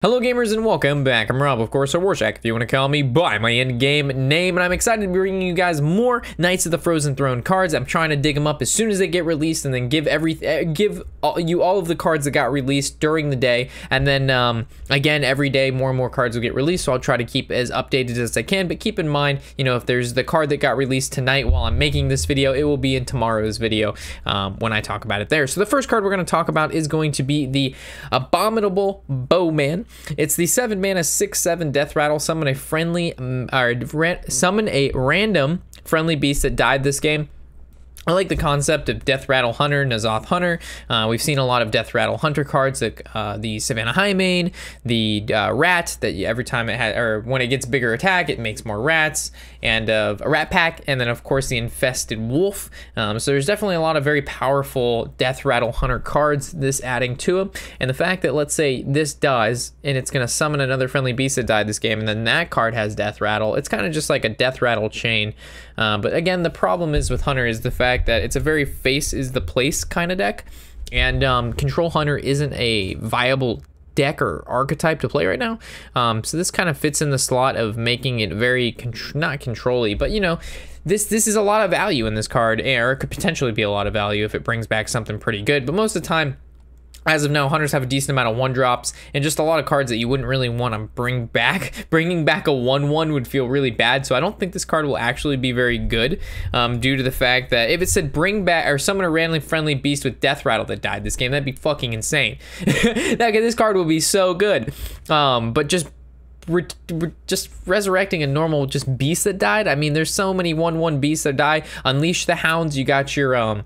Hello gamers and welcome back. I'm Rob, of course, or Warshak if you want to call me by my in-game name, and I'm excited to be bringing you guys more Knights of the Frozen Throne cards. I'm trying to dig them up as soon as they get released and then give you all of the cards that got released during the day, and then again every day more and more cards will get released, so I'll try to keep as updated as I can. But keep in mind, you know, if there's the card that got released tonight while I'm making this video, it will be in tomorrow's video when I talk about it there. So the first card we're going to talk about is going to be the Abominable Boman. It's the 7 mana 6/7 death rattle. Summon a random friendly beast that died this game. I like the concept of Death Rattle Hunter, N'Zoth Hunter. We've seen a lot of Death Rattle Hunter cards, like the Savannah Highmane, the Rat, that every time it had, or when it gets bigger attack, it makes more rats, and a Rat Pack, and then of course the Infested Wolf. So there's definitely a lot of very powerful Death Rattle Hunter cards, this adding to them. And the fact that, let's say this dies, and it's going to summon another friendly beast that died this game, and then that card has Death Rattle, it's kind of just like a Death Rattle chain. But again, the problem is with Hunter is the fact that it's a very face is the place kind of deck, and Control Hunter isn't a viable deck or archetype to play right now. So this kind of fits in the slot of making it very not control-y, but you know, this is a lot of value in this card, or it could potentially be a lot of value if it brings back something pretty good. But most of the time, as of now, Hunters have a decent amount of 1-drops and just a lot of cards that you wouldn't really want to bring back. Bringing back a 1/1 would feel really bad, so I don't think this card will actually be very good, due to the fact that if it said bring back or summon a randomly friendly beast with Death Rattle that died this game, that'd be fucking insane. This card will be so good, but just resurrecting a normal just beast that died. I mean, there's so many 1/1 beasts that die. Unleash the Hounds. You got your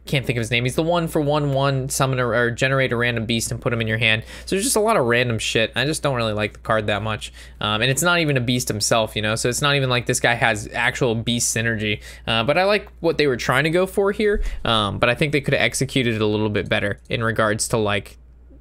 can't think of his name. He's the one for 1/1, summon or generate a random beast and put him in your hand. So there's just a lot of random shit. I just don't really like the card that much. And it's not even a beast himself, you know, so it's not even like this guy has actual beast synergy. But I like what they were trying to go for here. But I think they could have executed it a little bit better in regards to like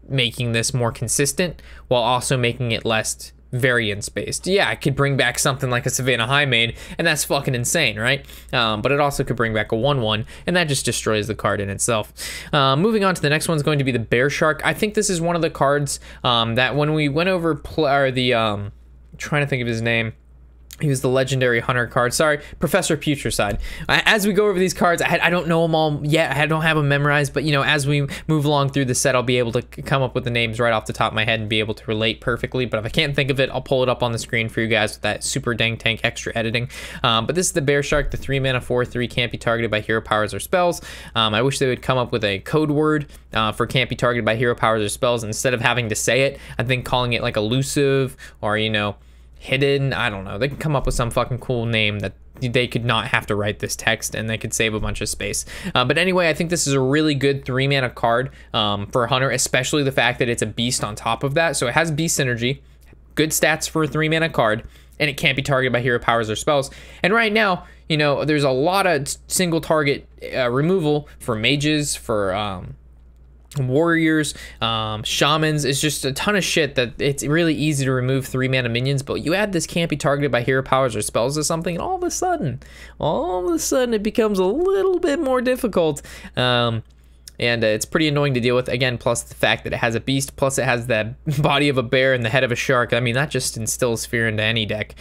making this more consistent while also making it less variance based. Yeah, it could bring back something like a Savannah Highmane, and that's fucking insane, right? But it also could bring back a 1/1, and that just destroys the card in itself. Moving on to the next one is going to be the Bear Shark. I think this is one of the cards that when we went over trying to think of his name. He was the legendary hunter card. Sorry, Professor Putricide. As we go over these cards, I don't know them all yet. I don't have them memorized, but you know, as we move along through the set, I'll be able to come up with the names right off the top of my head and be able to relate perfectly. But if I can't think of it, I'll pull it up on the screen for you guys with that super dang tank extra editing. But this is the Bear Shark, the 3 mana 4/3, can't be targeted by hero powers or spells. I wish they would come up with a code word for can't be targeted by hero powers or spells instead of having to say it. I think calling it like elusive or, you know, hidden, I don't know, they can come up with some fucking cool name that they could not have to write this text and they could save a bunch of space. But anyway, I think this is a really good 3 mana card for a hunter, especially the fact that it's a beast on top of that. So it has beast synergy, good stats for a 3 mana card, and it can't be targeted by hero powers or spells. And right now, you know, there's a lot of single target removal for mages, for warriors, shamans. It's just a ton of shit that it's really easy to remove 3 mana minions, but you add this can't be targeted by hero powers or spells to something, and all of a sudden it becomes a little bit more difficult. And it's pretty annoying to deal with, again, plus the fact that it has a beast, plus it has the body of a bear and the head of a shark. I mean, that just instills fear into any deck.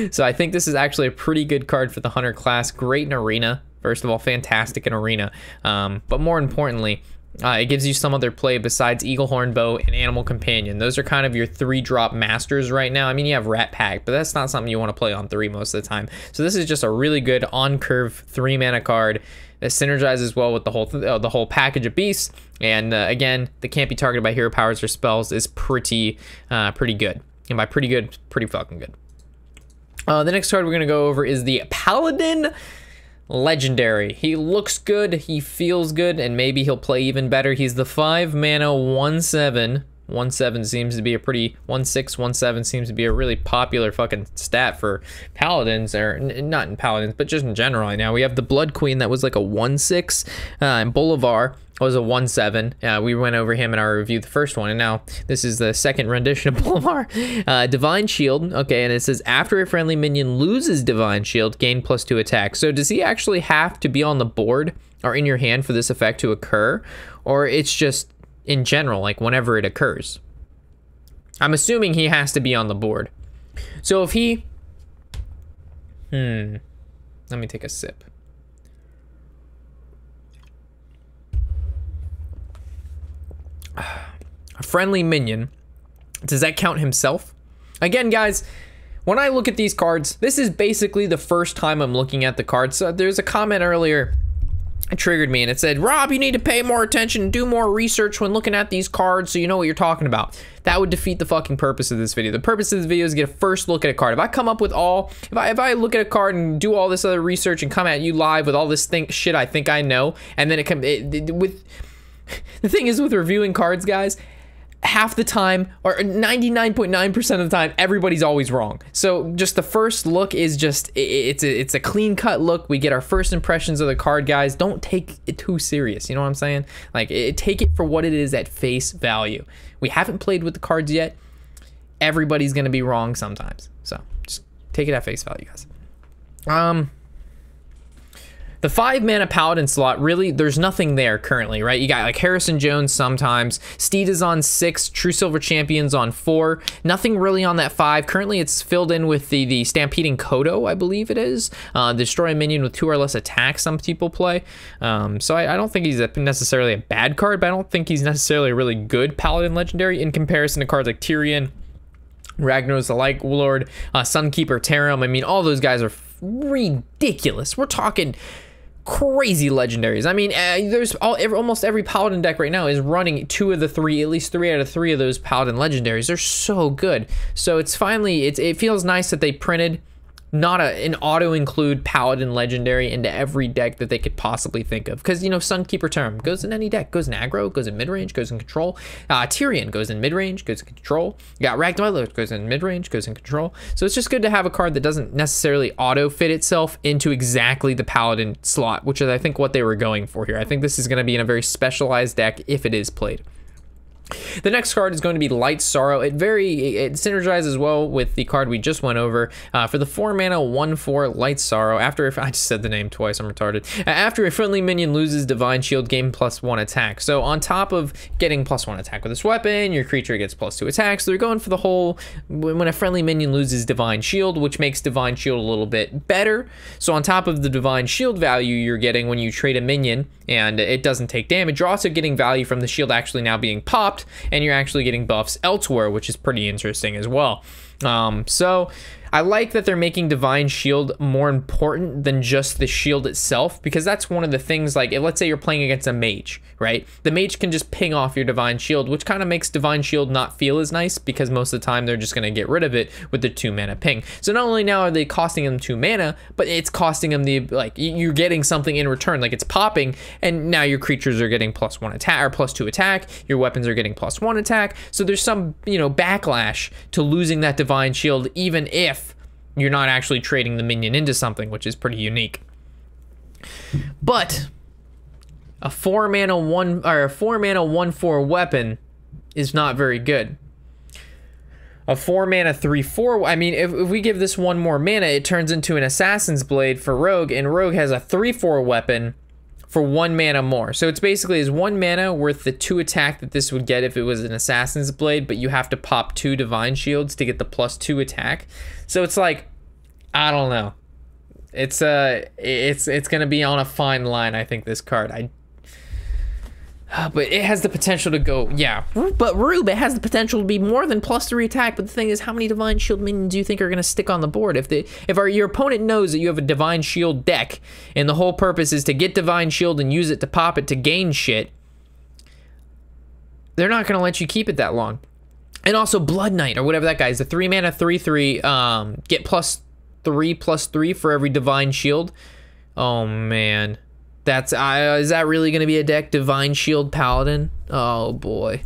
So I think this is actually a pretty good card for the hunter class. Great in arena, first of all, fantastic in arena, but more importantly, it gives you some other play besides Eaglehorn Bow and Animal Companion. Those are kind of your 3-drop masters right now. I mean, you have Rat Pack, but that's not something you want to play on 3 most of the time. So this is just a really good on-curve 3 mana card that synergizes well with the whole package of beasts. And again, the can't be targeted by hero powers or spells is pretty good. And by pretty good, pretty fucking good. The next card we're gonna go over is the Paladin Legendary. He looks good, he feels good, and maybe he'll play even better. He's the 5 mana 1/7. 1/7 seems to be a pretty 1/6, 1/7 seems to be a really popular fucking stat for paladins, or not in paladins, but just in general right now. We have the Blood Queen that was like a 1/6, and Bolivar was a 1/7. We went over him in our review, the first one, and now this is the second rendition of Bolivar. Divine Shield, okay, and it says after a friendly minion loses Divine Shield, gain +2 attack. So does he actually have to be on the board or in your hand for this effect to occur, or it's just in general, like whenever it occurs. I'm assuming he has to be on the board. So if he... let me take a sip. A friendly minion. Does that count himself? Again, guys, when I look at these cards, this is basically the first time I'm looking at the cards. So there's a comment earlier. It triggered me and it said, Rob, you need to pay more attention, do more research when looking at these cards so you know what you're talking about. That would defeat the fucking purpose of this video. The purpose of this video is to get a first look at a card. If I come up with if I look at a card and do all this other research and come at you live with all this shit I think I know, and then the thing is with reviewing cards, guys, half the time, or 99.9% of the time, everybody's always wrong. So just the first look is just, it's a clean cut look. We get our first impressions of the card, guys. Don't take it too serious, you know what I'm saying? Like, take it for what it is at face value. We haven't played with the cards yet. Everybody's gonna be wrong sometimes. So just take it at face value, guys. The 5-mana paladin slot, really, there's nothing there currently, right? You got like Harrison Jones sometimes. Steed is on 6, True Silver Champion's on 4. Nothing really on that 5. Currently, it's filled in with the Stampeding Kodo, I believe it is. Destroy a minion with 2 or less attacks some people play. So I don't think he's necessarily a bad card, but I don't think he's necessarily a really good paladin legendary in comparison to cards like Tyrion, Ragnaros the Light Lord, Sunkeeper, Tarim. I mean, all those guys are ridiculous. We're talking crazy legendaries. I mean, there's almost every paladin deck right now is running 2 of the 3, at least 3 out of 3 of those paladin legendaries. They're so good. So it's finally, it feels nice that they printed not an auto-include paladin legendary into every deck that they could possibly think of. Because, you know, Sunkeeper Term goes in any deck. Goes in aggro, goes in mid-range, goes in control. Tyrion goes in mid-range, goes in control. You got Ragnar goes in mid-range, goes in control. So it's just good to have a card that doesn't necessarily auto-fit itself into exactly the paladin slot, which is, I think, what they were going for here. I think this is going to be in a very specialized deck if it is played. The next card is going to be Light Sorrow. It synergizes well with the card we just went over. For the 4-mana 1/4 Light Sorrow, I just said the name twice, I'm retarded. After a friendly minion loses Divine Shield, gain +1 attack. So on top of getting +1 attack with this weapon, your creature gets +2 attacks. So they're going for the whole, when a friendly minion loses Divine Shield, which makes Divine Shield a little bit better. So on top of the Divine Shield value you're getting when you trade a minion and it doesn't take damage, you're also getting value from the shield actually now being popped, and you're actually getting buffs elsewhere, which is pretty interesting as well. So I like that they're making Divine Shield more important than just the shield itself, because that's one of the things, like, let's say you're playing against a mage, right? The mage can just ping off your Divine Shield, which kind of makes Divine Shield not feel as nice, because most of the time they're just going to get rid of it with the 2-mana ping. So not only now are they costing them 2 mana, but it's costing them you're getting something in return, like it's popping, and now your creatures are getting +1 attack, or +2 attack, your weapons are getting +1 attack, so there's some, you know, backlash to losing that Divine Shield, even if you're not actually trading the minion into something, which is pretty unique. But a 4-mana 1/4 weapon is not very good. A 4-mana 3/4, I mean, if we give this 1 more mana, it turns into an Assassin's Blade for Rogue, and Rogue has a 3/4 weapon for 1 mana more. So it's basically is 1 mana worth the 2 attack that this would get if it was an Assassin's Blade, but you have to pop 2 Divine Shields to get the +2 attack. So it's like, I don't know. It's gonna be on a fine line, I think, this card. But it has the potential to go, yeah. But Rube, it has the potential to be more than +3 attack. But the thing is, how many Divine Shield minions do you think are gonna stick on the board? If your opponent knows that you have a Divine Shield deck, and the whole purpose is to get Divine Shield and use it to pop it to gain shit, they're not gonna let you keep it that long. And also Blood Knight, or whatever that guy is, the 3-mana 3/3, get +3/+3 for every Divine Shield. Oh man. Is that really going to be a deck? Divine Shield Paladin? Oh boy.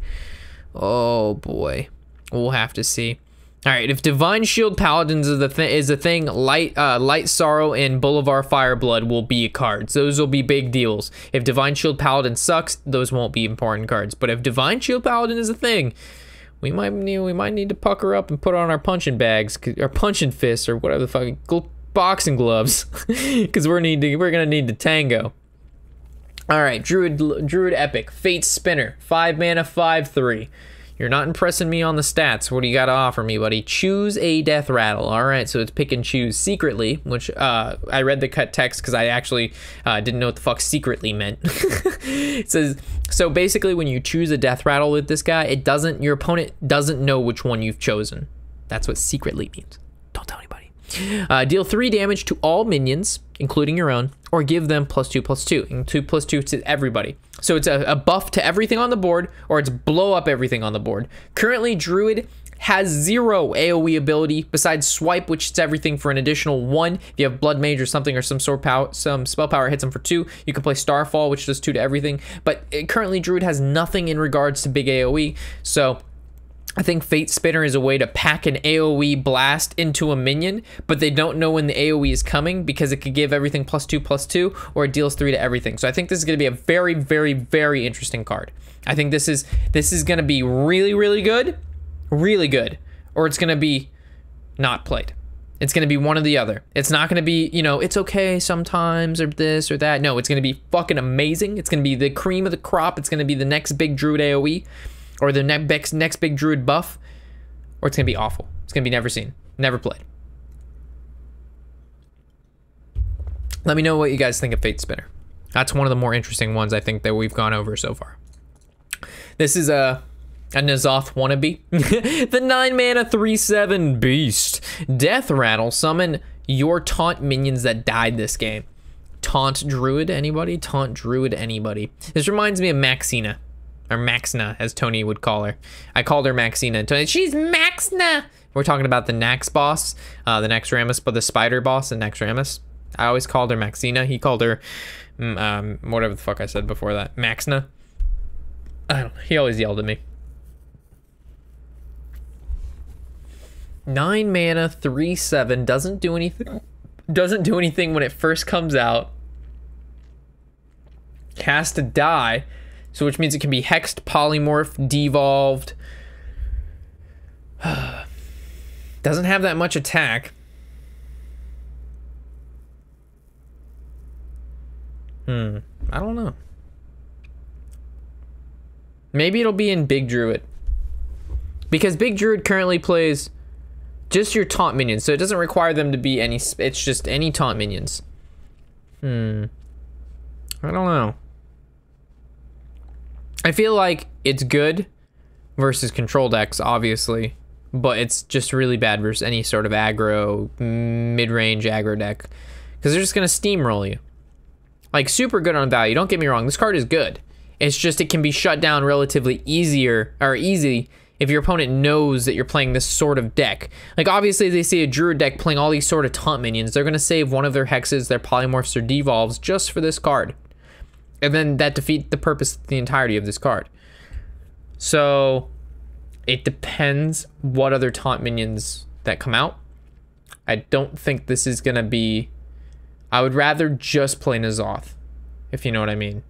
Oh boy. We'll have to see. Alright, if Divine Shield Paladins is a thing, Light Sorrow and Boulevard Fireblood will be cards. Those will be big deals. If Divine Shield Paladin sucks, those won't be important cards. But if Divine Shield Paladin is a thing, we might need to pucker up and put on our punching bags, or punching fists, or whatever the fucking boxing gloves, because we're gonna need to tango. All right, Druid Epic, Fate Spinner, 5 mana, 5/3. You're not impressing me on the stats. What do you got to offer me, buddy? Choose a death rattle. All right, so it's pick and choose secretly, which I read the cut text because I actually didn't know what the fuck secretly meant. It says, so basically when you choose a death rattle with this guy, your opponent doesn't know which one you've chosen. That's what secretly means. Don't tell anybody. Deal 3 damage to all minions, including your own, or give them +2/+2, and 2/+2 to everybody. So it's a buff to everything on the board, or it's blow up everything on the board. Currently, Druid has 0 AoE ability besides Swipe, which is everything for an additional 1. If you have Blood Mage or something, or some spell power hits them for 2, you can play Starfall, which does 2 to everything. But currently, Druid has nothing in regards to big AoE, so I think Fate Spinner is a way to pack an AoE blast into a minion, but they don't know when the AoE is coming because it could give everything +2/+2, or it deals 3 to everything. So I think this is going to be a very, very, very interesting card. I think this is going to be really, really good, or it's going to be not played. It's going to be one or the other. It's not going to be, you know, it's okay sometimes or this or that. No, it's going to be fucking amazing. It's going to be the cream of the crop. It's going to be the next big Druid AoE. Or the next big Druid buff, or it's gonna be awful. It's gonna be never seen, never played. Let me know what you guys think of Fate Spinner. That's one of the more interesting ones I think that we've gone over so far. This is a N'Zoth wannabe. The 9 mana 3/7 beast. Death Rattle. Summon your taunt minions that died this game. Taunt Druid, anybody? Taunt Druid, anybody? This reminds me of Maxina. Or Maxna, as Tony would call her. I called her Maxina. Tony, she's Maxna! We're talking about the Nax boss, the Naxxramas, but the spider boss in Naxxramas. I always called her Maxina. He called her, whatever the fuck I said before that. Maxna? I don't know. He always yelled at me. 9 mana, 3/7, doesn't do anything. Doesn't do anything when it first comes out. Has to die. So which means it can be hexed, polymorphed, devolved. Doesn't have that much attack. I don't know. Maybe it'll be in Big Druid. Because Big Druid currently plays just your taunt minions. So it doesn't require them to be any, it's just any taunt minions. I don't know. I feel like it's good versus control decks, obviously, but it's just really bad versus any sort of aggro, mid-range aggro deck, because they're just going to steamroll you. Like, super good on value. Don't get me wrong, this card is good. It's just it can be shut down relatively easy if your opponent knows that you're playing this sort of deck. Like, obviously, if they see a Druid deck playing all these sort of taunt minions, they're going to save one of their hexes, their polymorphs, or devolves just for this card. And then that defeats the purpose of the entirety of this card. So it depends what other taunt minions that come out. I don't think this is gonna be, I would rather just play N'Zoth, if you know what I mean.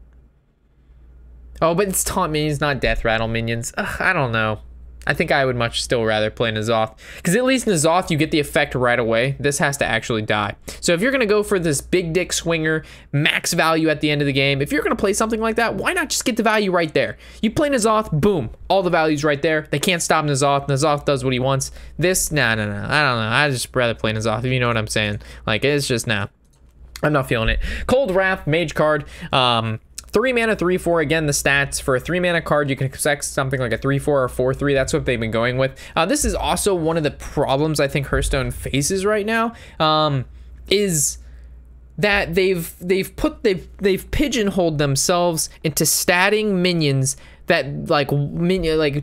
Oh, but it's taunt minions, not death rattle minions. I don't know. I think I would much still rather play N'Zoth, because at least N'Zoth, you get the effect right away. This has to actually die. So if you're going to go for this big dick swinger, max value at the end of the game, if you're going to play something like that, why not just get the value right there? You play N'Zoth, boom, all the value's right there. They can't stop N'Zoth. N'Zoth does what he wants. This, nah, I don't know. I'd just rather play N'Zoth, if you know what I'm saying. Like, it's just, nah. I'm not feeling it. Cold Wrath, mage card. 3 mana, 3/4. Again, the stats for a 3 mana card, you can expect something like a 3/4 or 4/3. That's what they've been going with. This is also one of the problems I think Hearthstone faces right now. Is that they've pigeonholed themselves into statting minions that like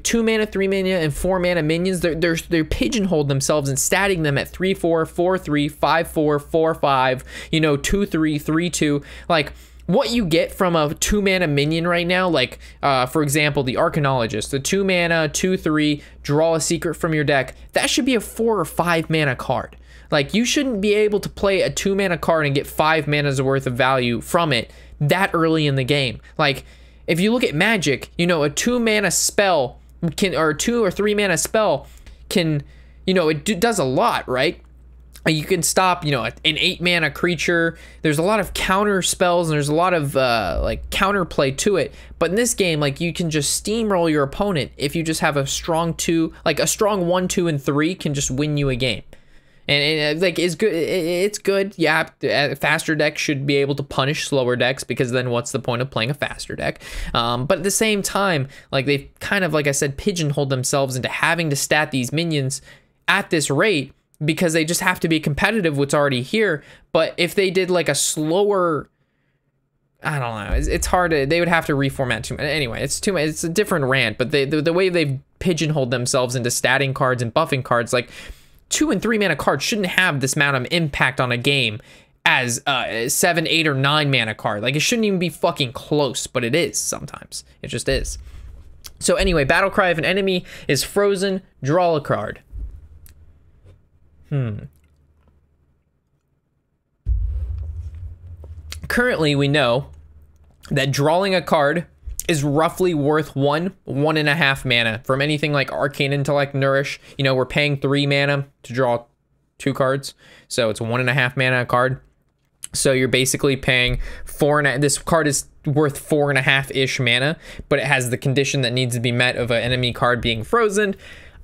2 mana, 3 mana, and 4 mana minions. They're pigeonholed themselves and statting them at 3/4, 4/3, 5/4, 4/5. You know, 2/3, 3/2. Like, what you get from a 2 mana minion right now, like for example, the Arcanologist, the 2 mana, 2/3, draw a secret from your deck, that should be a 4 or 5 mana card. Like, you shouldn't be able to play a 2 mana card and get 5 mana's worth of value from it that early in the game. Like, if you look at Magic, you know, a 2 mana spell can, or 2 or 3 mana spell can, you know, it does a lot, right? You can stop, you know, an 8 mana creature. There's a lot of counter spells and there's a lot of like counterplay to it. But in this game, like, you can just steamroll your opponent if you just have a strong 2, like a strong 1, 2, and 3 can just win you a game. And like, it's good. It's good. Yeah, faster decks should be able to punish slower decks, because then what's the point of playing a faster deck? But at the same time, like, they've kind of, like I said, pigeonholed themselves into having to stat these minions at this rate, because they just have to be competitive what's already here. But if they did like a slower, I don't know, it's hard to, they would have to reformat too much. Anyway, it's a different rant, but the way they've pigeonholed themselves into statting cards and buffing cards, like 2 and 3 mana cards shouldn't have this amount of impact on a game as 7, 8, or 9 mana card. Like, it shouldn't even be fucking close, but it is sometimes. It just is. So anyway, battle cry: if an enemy is frozen, draw a card. Currently, we know that drawing a card is roughly worth 1.5 mana. From anything like Arcane Intellect, Nourish, you know, we're paying 3 mana to draw 2 cards. So it's 1.5 mana a card. So you're basically paying 4.5. This card is worth 4.5-ish mana, but it has the condition that needs to be met of an enemy card being frozen.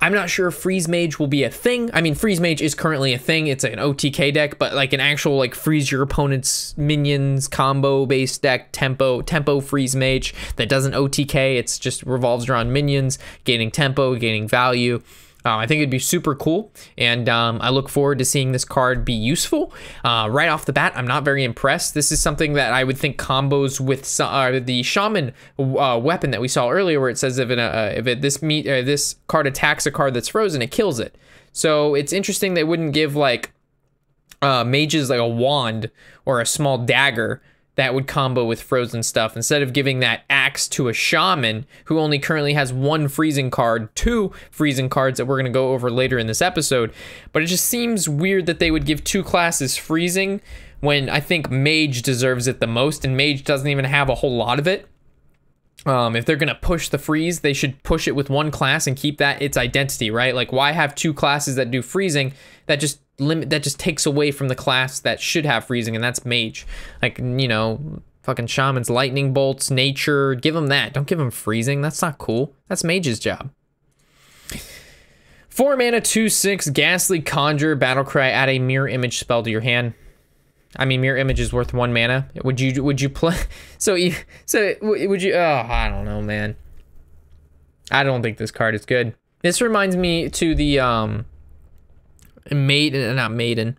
I'm not sure if Freeze Mage will be a thing. I mean, Freeze Mage is currently a thing. It's an OTK deck, but like an actual, like, freeze your opponent's minions combo based deck, tempo Freeze Mage that doesn't OTK. It's just revolves around minions, gaining tempo, gaining value. I think it'd be super cool, and I look forward to seeing this card be useful. Right off the bat, I'm not very impressed. This is something that I would think combos with the Shaman weapon that we saw earlier, where it says if this card attacks a card that's frozen, it kills it. So it's interesting they wouldn't give like mages like a wand or a small dagger that would combo with frozen stuff, instead of giving that axe to a Shaman who only currently has 1 freezing card, 2 freezing cards that we're going to go over later in this episode. But it just seems weird that they would give 2 classes freezing when I think Mage deserves it the most, and Mage doesn't even have a whole lot of it. If they're going to push the freeze, they should push it with 1 class and keep that its identity, right? Like, why have 2 classes that do freezing that just takes away from the class that should have freezing, and that's Mage. Like, you know, fucking Shaman's lightning bolts, nature, give them that. Don't give them freezing. That's not cool. That's Mage's job. 4 mana, 2/6, Ghastly Conjure, battle cry: add a mirror image spell to your hand. I mean, mirror image is worth 1 mana. Would you play? So would you? Oh, I don't know, man. I don't think this card is good. This reminds me to the Maiden.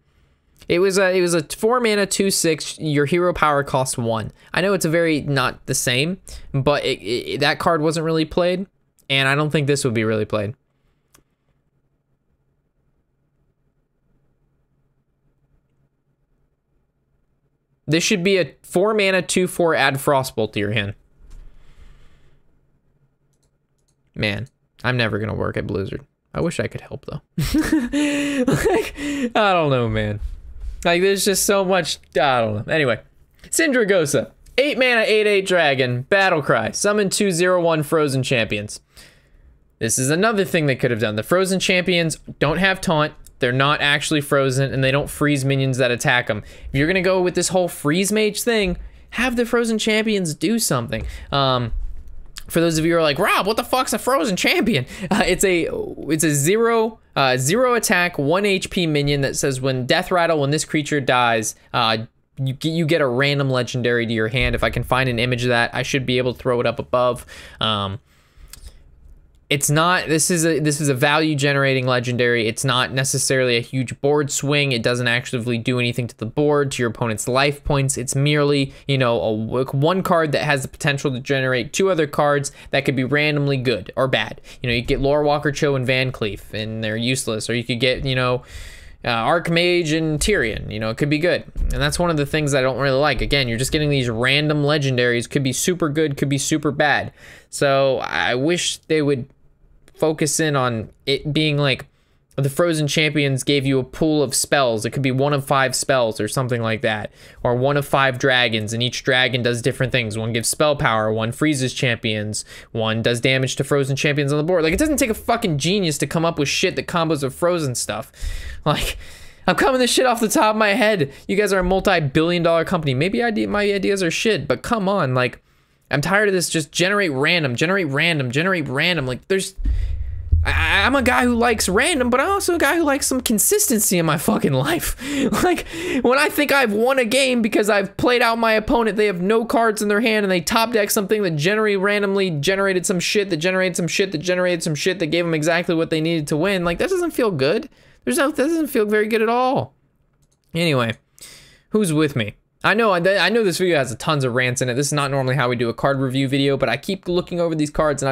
It was a 4 mana, 2/6. Your hero power costs 1. I know it's a very not the same, but that card wasn't really played, and I don't think this would be really played. This should be a 4 mana, 2/4, add Frostbolt to your hand. Man, I'm never gonna work at Blizzard. I wish I could help, though. Like, I don't know, man. Like, there's just so much, I don't know. Anyway, Syndragosa, 8 mana, 8/8 dragon, battle cry, summon 2/0/1 frozen champions. This is another thing they could have done. The frozen champions don't have taunt. They're not actually frozen, and they don't freeze minions that attack them. If you're gonna go with this whole freeze mage thing, have the frozen champions do something. For those of you who are like, Rob, what the fuck's a frozen champion? It's a 0 attack, 1 HP minion that says when death rattle, when this creature dies, you get a random legendary to your hand. If I can find an image of that, I should be able to throw it up above. It's not, this is a value generating legendary. It's not necessarily a huge board swing. It doesn't actively do anything to the board, to your opponent's life points. It's merely, you know, one card that has the potential to generate 2 other cards that could be randomly good or bad. You know, you get Lore Walker Cho and Van Cleef, and they're useless. Or you could get, you know, Archmage and Tyrion, you know, it could be good. And that's one of the things I don't really like. Again, you're just getting these random legendaries, could be super good, could be super bad. So I wish they would focus in on it being like the frozen champions gave you a pool of spells. It could be 1 of 5 spells or something like that, or 1 of 5 dragons, and each dragon does different things. 1 gives spell power, 1 freezes champions, 1 does damage to frozen champions on the board. Like, it doesn't take a fucking genius to come up with shit that combos of frozen stuff. Like, I'm coming this shit off the top of my head. You guys are a multi-billion-dollar company. Maybe my ideas are shit, but come on, like, I'm tired of this. Just generate random, generate random, generate random. Like, there's... I'm a guy who likes random, but I'm also a guy who likes some consistency in my fucking life. Like, when I think I've won a game because I've played out my opponent, they have no cards in their hand, and they top deck something that randomly generated some shit, that generated some shit, that generated some shit, that gave them exactly what they needed to win. Like, that doesn't feel good. That doesn't feel very good at all. Anyway, who's with me? I know this video has tons of rants in it. This is not normally how we do a card review video, but I keep looking over these cards, and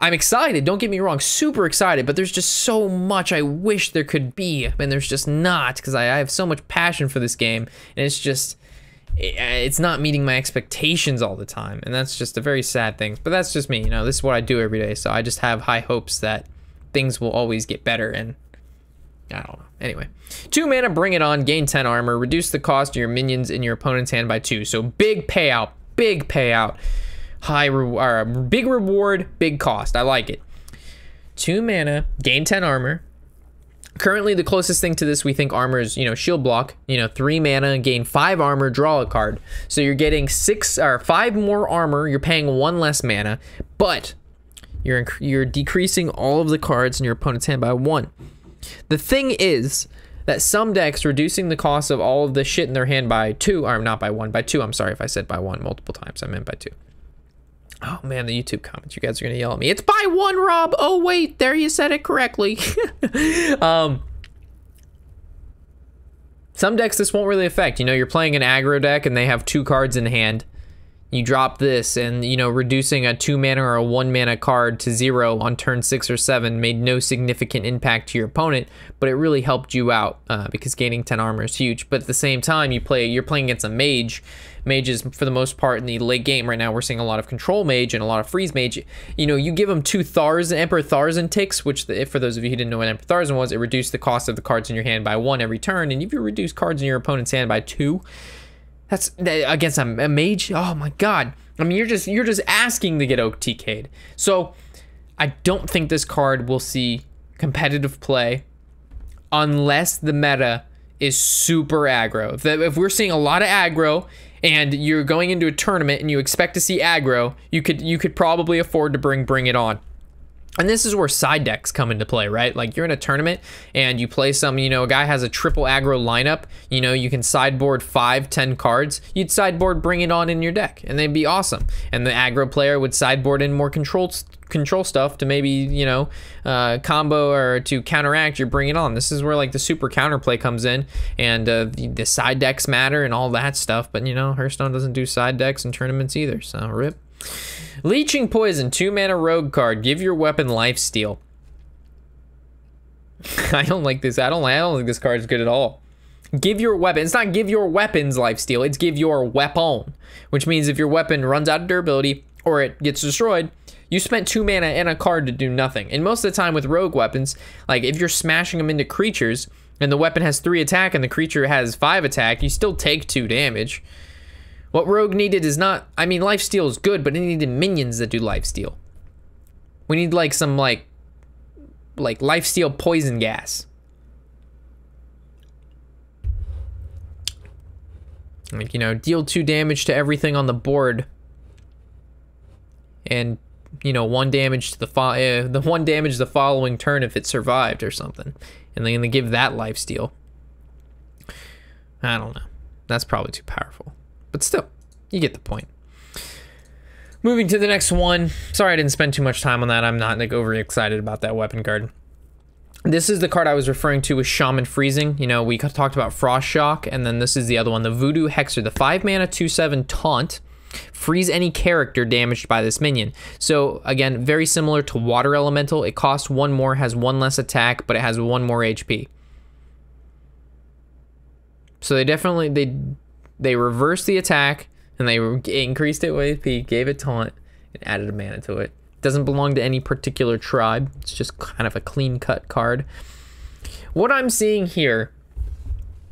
I'm excited, don't get me wrong, super excited, but there's just so much I wish there could be, and there's just not, because I have so much passion for this game, and it's not meeting my expectations all the time, and that's just a very sad thing. But that's just me, you know, this is what I do every day, so I just have high hopes that things will always get better, and I don't know. Anyway, 2 mana, bring it on, gain 10 armor, reduce the cost of your minions in your opponent's hand by 2, so big payout, big payout. Big reward, big cost. I like it. 2 mana, gain 10 armor. Currently, the closest thing to this we think armor is, you know, shield block. You know, 3 mana, gain 5 armor, draw a card. So you're getting 5 more armor. You're paying 1 less mana, but you're decreasing all of the cards in your opponent's hand by 1. The thing is that some decks reducing the cost of all of the shit in their hand by 2, or not by 1, by 2. I'm sorry if I said by 1 multiple times. I meant by 2. Oh man, the YouTube comments. You guys are gonna yell at me. It's by 1, Rob. Oh wait, there you said it correctly. Some decks this won't really affect. You know, you're playing an aggro deck and they have 2 cards in hand. You drop this, and you know, reducing a 2 mana or a 1 mana card to 0 on turn 6 or 7 made no significant impact to your opponent, but it really helped you out because gaining 10 armor is huge. But at the same time, you're playing against a mage. Mages, for the most part, in the late game right now, we're seeing a lot of control mage and a lot of freeze mage. You know, you give them 2 Emperor Tharzan ticks, which, for those of you who didn't know what Emperor Tharzan was, it reduced the cost of the cards in your hand by 1 every turn. And if you reduce cards in your opponent's hand by 2, that's against a mage. Oh my god! I mean, you're just asking to get OTK'd. So I don't think this card will see competitive play unless the meta is super aggro. If we're seeing a lot of aggro and you're going into a tournament and you expect to see aggro, you could probably afford to bring it on. And this is where side decks come into play, right? Like, you're in a tournament and you play some, you know, a guy has a triple aggro lineup, you know, you can sideboard 5-10 cards. You'd sideboard bring it on in your deck and they'd be awesome. And the aggro player would sideboard in more control stuff to maybe, you know, combo or to counteract your bring it on. This is where like the super counterplay comes in, and the side decks matter and all that stuff. But you know, Hearthstone doesn't do side decks in tournaments either, so rip. Leeching Poison, 2 mana rogue card. Give your weapon lifesteal. I don't like this. I don't think this card is good at all. Give your weapon. It's not give your weapons lifesteal. It's give your weapon, which means if your weapon runs out of durability or it gets destroyed, you spent 2 mana and a card to do nothing. And most of the time with rogue weapons, like if you're smashing them into creatures and the weapon has 3 attack and the creature has 5 attack, you still take 2 damage. What Rogue needed is not, I mean, lifesteal is good, but it needed minions that do lifesteal. We need like some like lifesteal poison gas. Like, you know, deal 2 damage to everything on the board. And, you know, 1 damage to the 1 damage the following turn if it survived or something. And then they give that lifesteal. I don't know. That's probably too powerful. But still, you get the point. Moving to the next one. Sorry I didn't spend too much time on that. I'm not like overly excited about that weapon card. This is the card I was referring to with Shaman Freezing. You know, we talked about Frost Shock, and then this is the other one, the Voodoo Hexer, the 5 mana 2/7 taunt. Freeze any character damaged by this minion. So again, very similar to Water Elemental. It costs 1 more, has 1 less attack, but it has 1 more HP. So they definitely, they reversed the attack, and they increased it with HP, gave it taunt, and added a mana to it. Doesn't belong to any particular tribe. It's just kind of a clean-cut card. What I'm seeing here,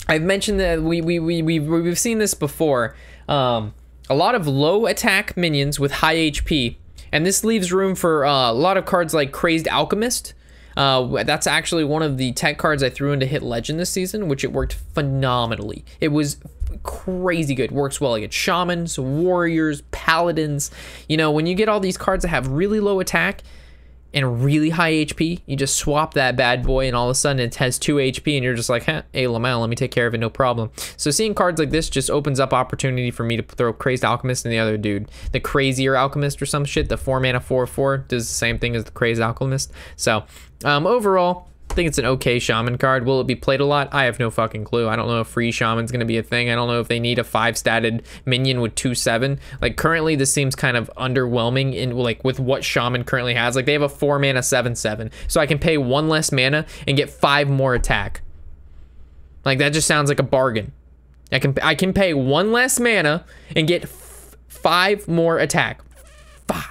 I've mentioned that we've seen this before. A lot of low attack minions with high HP, and this leaves room for a lot of cards like Crazed Alchemist. That's actually one of the tech cards I threw into hit legend this season, which it worked phenomenally. It was crazy good. Works well against shamans, warriors, paladins. You know, when you get all these cards that have really low attack and really high HP, you just swap that bad boy and all of a sudden it has 2 HP and you're just like, hey, Lamel, let me take care of it, no problem. So seeing cards like this just opens up opportunity for me to throw Crazed Alchemist and the other dude. The Crazier Alchemist or some shit, the 4 mana 4/4 does the same thing as the Crazed Alchemist. So overall, I think it's an okay Shaman card. Will it be played a lot? I have no fucking clue. I don't know if free Shaman's going to be a thing. I don't know if they need a 5-statted minion with 2/7. Like, currently, this seems kind of underwhelming in, like, with what Shaman currently has. Like, they have a 4 mana 7/7. So I can pay 1 less mana and get 5 more attack. Like, that just sounds like a bargain. I can pay 1 less mana and get 5 more attack. 5.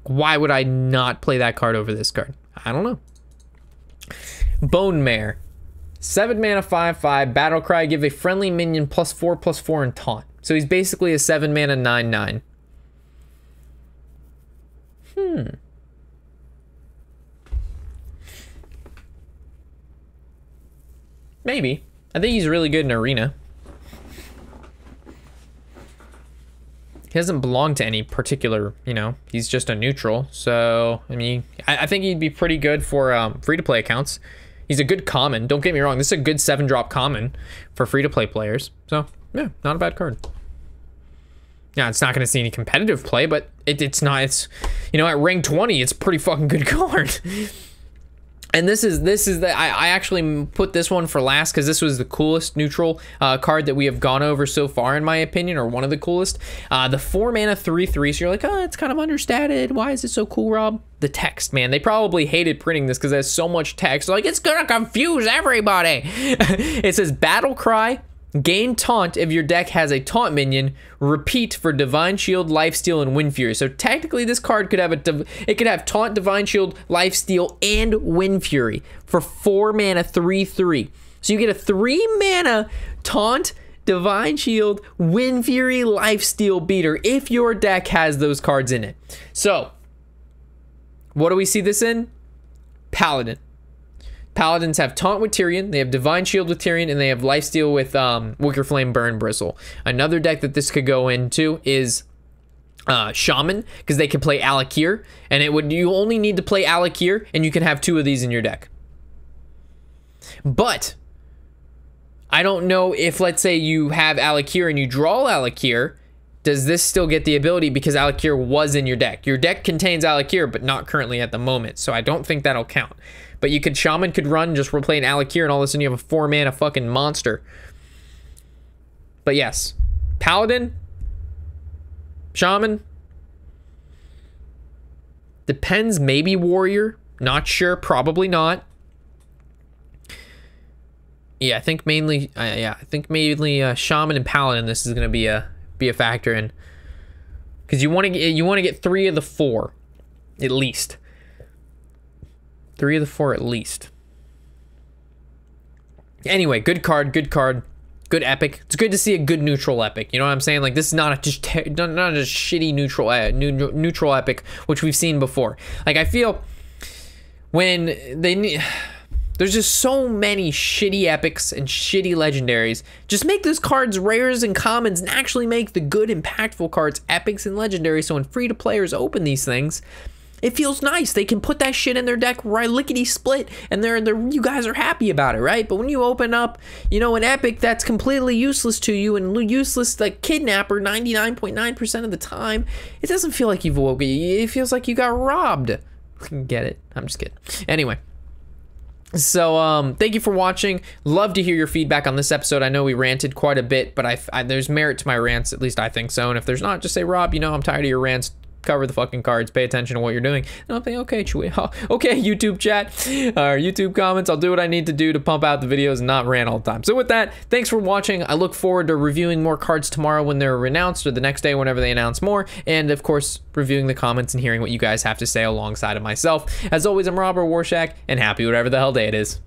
Why would I not play that card over this card? I don't know. Bone Mare, 7 mana 5/5 battle cry, give a friendly minion +4/+4 and taunt. So he's basically a 7 mana 9/9. Maybe. I think he's really good in arena. He doesn't belong to any particular, you know, he's just a neutral. So, I mean, I think he'd be pretty good for free-to-play accounts. He's a good common. Don't get me wrong. This is a good 7-drop common for free-to-play players. So, yeah, not a bad card. Yeah, it's not going to see any competitive play, but it's not, it's, you know, at rank 20, it's a pretty fucking good card. And this is I actually put this one for last because this was the coolest neutral card that we have gone over so far, in my opinion, or one of the coolest. The 4 mana 3/3. So you're like, oh, it's kind of understated. Why is it so cool, Rob? The text, man. They probably hated printing this because it has so much text. Like, it's gonna confuse everybody. It says battle cry. Gain taunt if your deck has a taunt minion. Repeat for Divine Shield, Lifesteal, and Wind Fury. So technically, this card could have it could have taunt, Divine Shield, Lifesteal, and Wind Fury for 4 mana 3/3. So you get a 3 mana taunt, Divine Shield, Wind Fury, Lifesteal beater if your deck has those cards in it. So what do we see this in? Paladin. Paladins have Taunt with Tyrion, they have Divine Shield with Tyrion, and they have Lifesteal with Wicker Flame Burn Bristle. Another deck that this could go into is Shaman, because they can play Alakir, and you only need to play Alakir, and you can have 2 of these in your deck. But I don't know if, let's say you have Alakir and you draw Alakir, does this still get the ability because Alakir was in your deck? Your deck contains Alakir, but not currently at the moment, so I don't think that'll count. But Shaman could run, just we're playing Alakir, and all of a sudden you have a 4 mana fucking monster. But yes, Paladin, Shaman, depends, maybe Warrior, not sure, probably not. Yeah, I think mainly, Shaman and Paladin. This is gonna be a factor in, because you want to get 3 of the 4, at least. 3 of the 4 at least. Anyway, good card, good epic. It's good to see a good neutral epic. You know what I'm saying? Like, this is not a shitty neutral epic, which we've seen before. Like, I feel when there's just so many shitty epics and shitty legendaries. Just make those cards rares and commons and actually make the good impactful cards epics and legendaries. So when free to players open these things, it feels nice. They can put that shit in their deck right lickety split, and you guys are happy about it, right? But when you open up, you know, an epic that's completely useless to you and useless like Kidnapper 99.9% of the time, it doesn't feel like you've woken. It feels like you got robbed. Get it? I'm just kidding. Anyway. So thank you for watching. Love to hear your feedback on this episode. I know we ranted quite a bit, but there's merit to my rants, at least I think so. And if there's not, just say, Rob, you know, I'm tired of your rants. Cover the fucking cards, pay attention to what you're doing. And I'll think, okay, okay, YouTube chat, or YouTube comments, I'll do what I need to do to pump out the videos and not rant all the time. So with that, thanks for watching. I look forward to reviewing more cards tomorrow when they're announced, or the next day whenever they announce more, and of course, reviewing the comments and hearing what you guys have to say alongside of myself. As always, I'm Robert Warshak, and happy whatever the hell day it is.